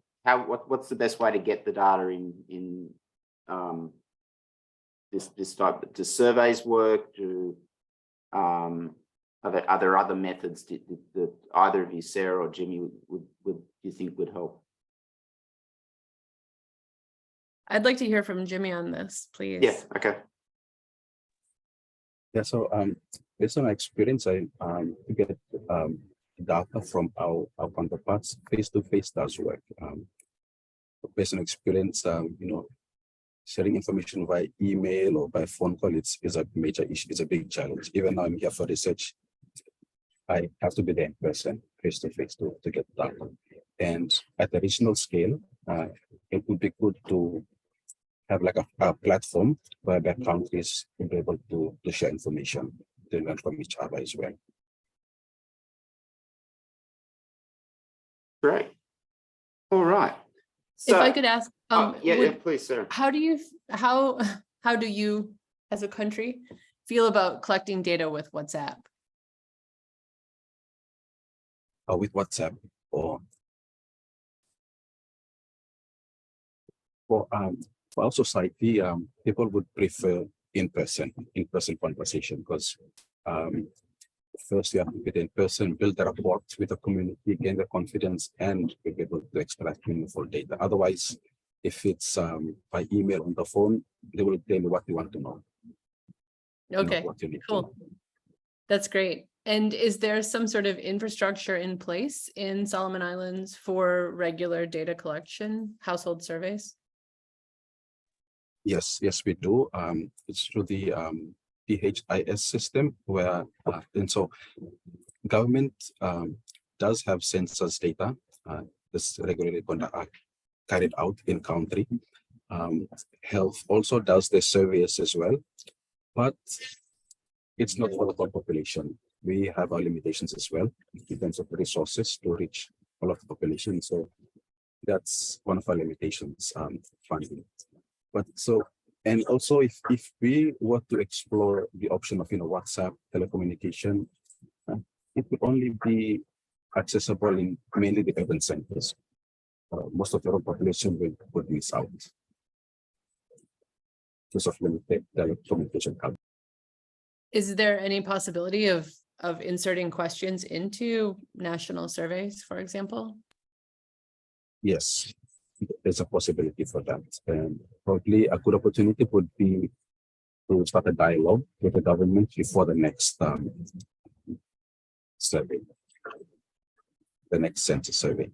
what's the best way to get the data in this type? Do surveys work? Are there other methods that either of you, Sarah or Jimmy, would you think would help? I'd like to hear from Jimmy on this, please. Yeah. Okay. Yeah. So based on my experience, I get data from our counterparts. Face-to-face does work. Based on experience, you know, sharing information via email or by phone call, is a major issue. It's a big challenge. Even though I'm here for research, I have to be there in person, face-to-face, to get data. And at the regional scale, it would be good to have like a platform where the countries will be able to share information, to learn from each other as well. Great. All right. So, if I could ask, please, Sarah. How do you, as a country, feel about collecting data with WhatsApp? With WhatsApp, or for our society, people would prefer in-person conversation, because first you have to get in person, build a rapport with the community, gain their confidence, and be able to extract meaningful data. Otherwise, if it's by email on the phone, they will tell you what you want to know. Okay, what you need cool. to know. That's great. And is there some sort of infrastructure in place in Solomon Islands for regular data collection, household surveys? Yes, we do. It's through the PHIS system, where and so government does have census data. This regularly carried out in country. Health also does the surveys as well, but it's not for the whole population. We have our limitations as well in terms of resources to reach all of the population. So that's one of our limitations, funding. But so, and also if we were to explore the option of, you know, WhatsApp telecommunication, it would only be accessible in mainly the urban centers. Most of the rural population would miss out because of limited telecommunication coverage. Is there any possibility of inserting questions into national surveys, for example? Yes, there's a possibility for that. And probably a good opportunity would be to start a dialogue with the government before the next survey, the next census survey.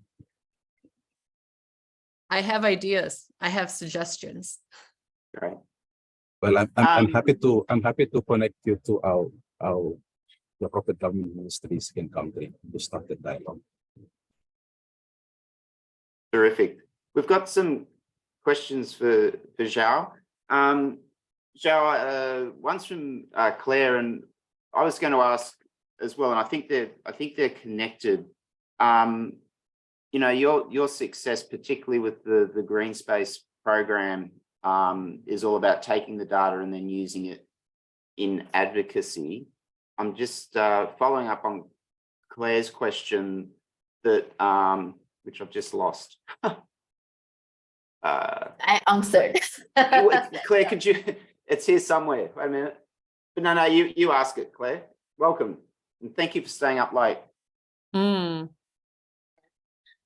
I have ideas. I have suggestions. Right. Well, I'm happy to connect you to the appropriate government ministries in country to start the dialogue. Terrific. We've got some questions for Zhao. Zhao, one's from Claire, and I was going to ask as well, and I think they're connected. You know, your success, particularly with the Green Space program, is all about taking the data and then using it in advocacy. I'm just following up on Claire's question that which I've just lost. I answered. Claire, could you? It's here somewhere. Wait a minute. But no, you ask it, Claire. Welcome, and thank you for staying up late.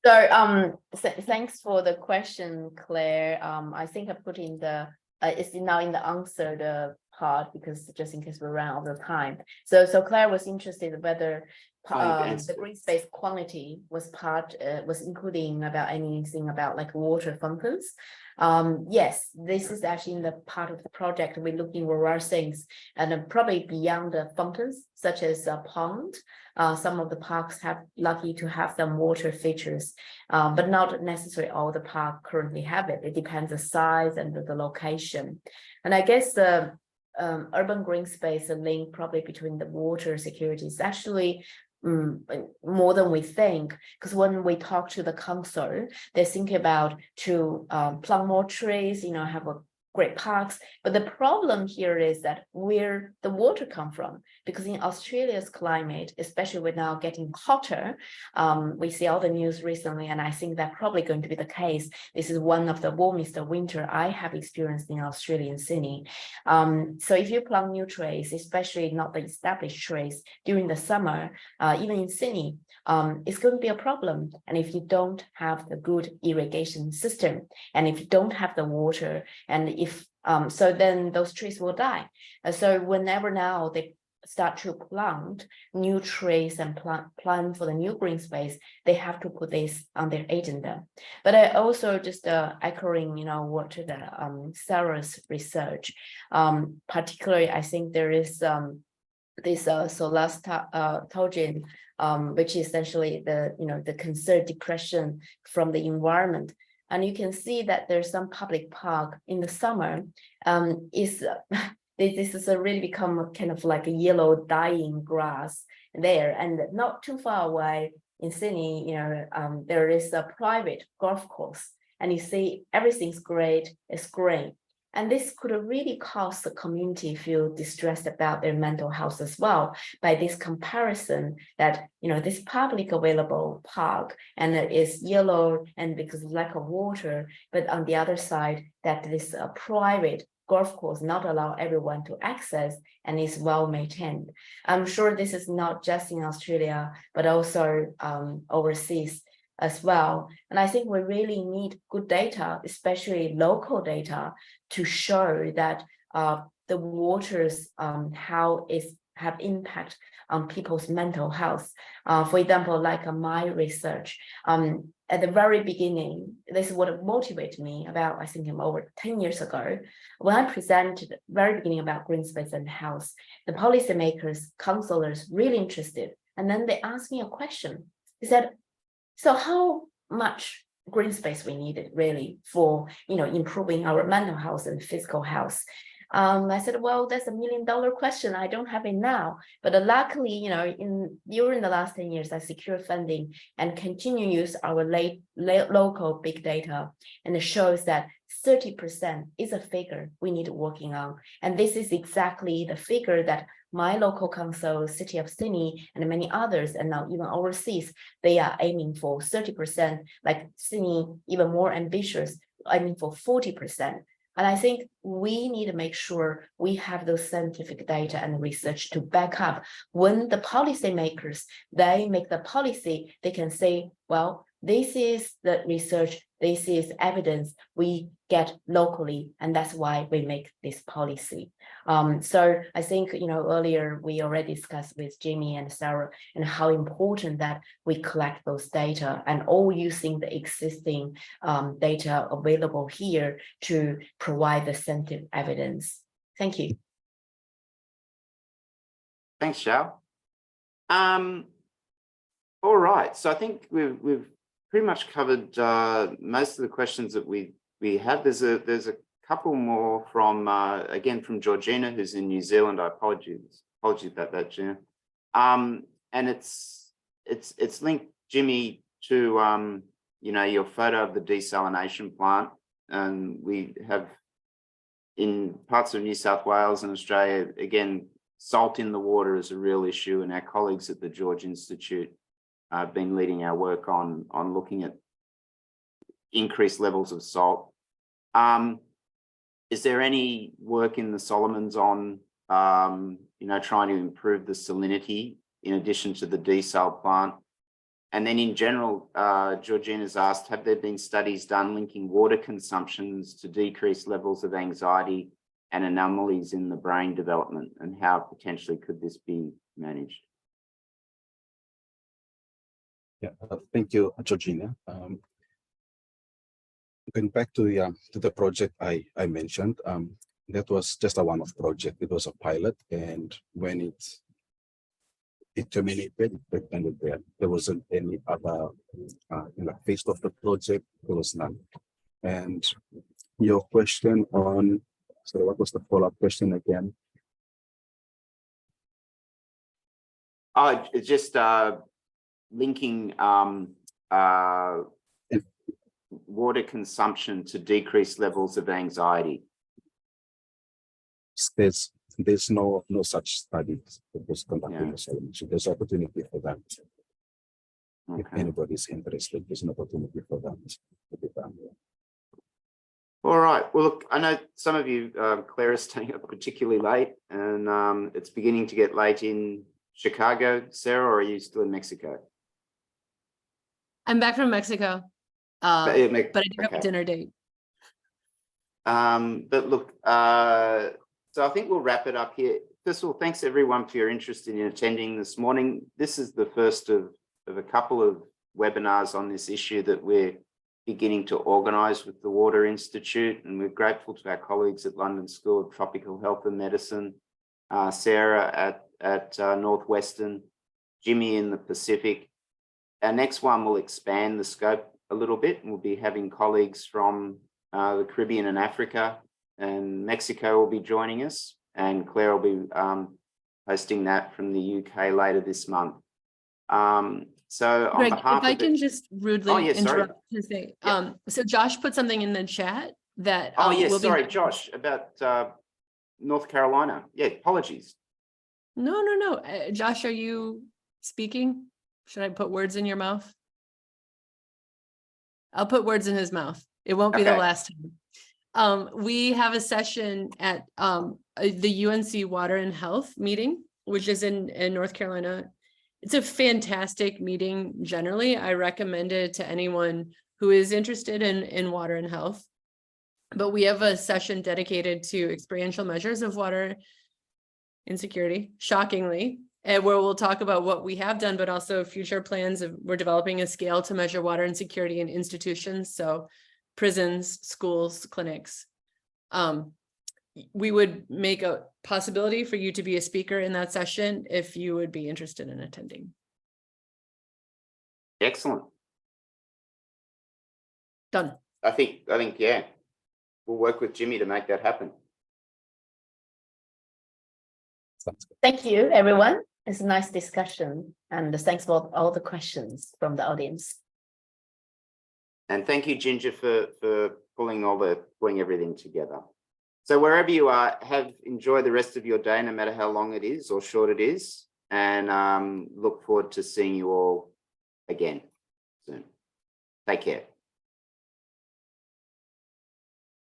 So thanks for the question, Claire. I think I put in the it's now in the answered part, because just in case we run out of time. So Claire was interested whether the green space quantity was including about anything about like water fountains. Yes, this is actually in the part of the project. We're looking for rare things, and probably beyond the fountains, such as a pond. Some of the parks have lucky to have some water features, but not necessarily all the park currently have it. It depends the size and the location. And I guess the urban green space, a link probably between the water security is actually more than we think, because when we talk to the council, they're thinking about to plant more trees, you know, have a great parks. But the problem here is that where the water come from, because in Australia's climate, especially we're now getting hotter, we see all the news recently, and I think that's probably going to be the case. This is one of the warmest winter I have experienced in Australia, in Sydney. So if you plant new trees, especially not the established trees during the summer, even in Sydney, it's going to be a problem. And if you don't have the good irrigation system, and if you don't have the water, and if so then those trees will die. So whenever now they start to plant new trees and plan for the new green space, they have to put this on their agenda. But I also just echoing, you know, what the Sarah's research, particularly I think there is this solastogin, which is essentially the, you know, the conserved depression from the environment. And you can see that there's some public park in the summer this is really become kind of like a yellow dying grass there. And not too far away in Sydney, you know, there is a private golf course, and you see everything's great, it's green. And this could really cause the community feel distressed about their mental health as well, by this comparison that, you know, this public available park and it is yellow and because of lack of water, but on the other side that this private golf course not allow everyone to access and is well maintained. I'm sure this is not just in Australia, but also overseas as well. And I think we really need good data, especially local data, to show that the waters, how it have impact on people's mental health. For example, like my research, at the very beginning, this is what motivated me about, I think over 10 years ago, when I presented at the very beginning about green space and health, the policymakers, counselors really interested. And then they asked me a question. They said, so how much green space we needed really for, you know, improving our mental health and physical health? I said, well, that's $1 million question. I don't have it now, but luckily, you know, during the last 10 years, I secured funding and continue to use our local big data, and it shows that 30% is a figure we need working on. And this is exactly the figure that my local council, City of Sydney, and many others, and now even overseas, they are aiming for 30%, like Sydney, even more ambitious, aiming for 40%. And I think we need to make sure we have those scientific data and research to back up. When the policymakers, they make the policy, they can say, well, this is the research, this is evidence we get locally, and that's why we make this policy. So I think, you know, earlier we already discussed with Jimmy and Sarah and how important that we collect those data, and all using the existing data available here to provide the scientific evidence. Thank you. Thanks, Xiao. All right, so I think we've pretty much covered most of the questions that we there's a couple more from again from Georgina, who's in New Zealand. I apologize about that, Gina. And it's linked, Jimmy, to you know, your photo of the desalination plant, and we have in parts of New South Wales and Australia, again, salt in the water is a real issue, and our colleagues at the George Institute have been leading our work on looking at increased levels of salt. Is there any work in the Solomons on you know, trying to improve the salinity in addition to the desal plant? And then in general, Georgina's asked, have there been studies done linking water consumptions to decreased levels of anxiety and anomalies in the brain development, and how potentially could this be managed? Yeah, thank you, Georgina. Going back to the project I mentioned, that was just a one-off project. It was a pilot, and when it terminated, it ended there. There wasn't any other phase of the project. There was none. And your question on, so what was the follow-up question again? It's just linking water consumption to decreased levels of anxiety. There's no such studies that was conducted in the Solomon. So there's opportunity for that. Okay. If anybody's interested, there's an opportunity for that to be done. All right. Well, look, I know some of you, Claire, is staying up particularly late, and it's beginning to get late in Chicago. Sarah, or are you still in Mexico? I'm back from Mexico, but I do have a dinner date. But look, so I think we'll wrap it up here. First of all, thanks everyone for your interest in attending this morning. This is the first of a couple of webinars on this issue that we're beginning to organise with the Water Institute, and we're grateful to our colleagues at London School of Tropical Health and Medicine, Sarah at Northwestern, Jimmy in the Pacific. Our next one will expand the scope a little bit, and we'll be having colleagues from the Caribbean and Africa, and Mexico will be joining us, and Claire will be hosting that from the UK later this month. So on Greg, behalf if I of can just rudely interrupt to say, Yep. So Josh put something in the chat that Josh, about North Carolina. Yeah, apologies. No. Josh, are you speaking? Should I put words in your mouth? I'll put words in his mouth. It won't be the last time. We have a session at the UNC Water and Health meeting, which is in North Carolina. It's a fantastic meeting. Generally, I recommend it to anyone who is interested in water and health. But we have a session dedicated to experiential measures of water insecurity, shockingly, and where we'll talk about what we have done, but also future plans of, we're developing a scale to measure water insecurity in institutions. So prisons, schools, clinics. We would make a possibility for you to be a speaker in that session if you would be interested in attending. Excellent. Done. I think, yeah, we'll work with Jimmy to make that happen. Thank you, everyone. It's a nice discussion, and thanks for all the questions from the audience. And thank you, Ginger, for pulling everything together. So wherever you are, enjoy the rest of your day, no matter how long it is or short it is, and look forward to seeing you all again soon. Take care.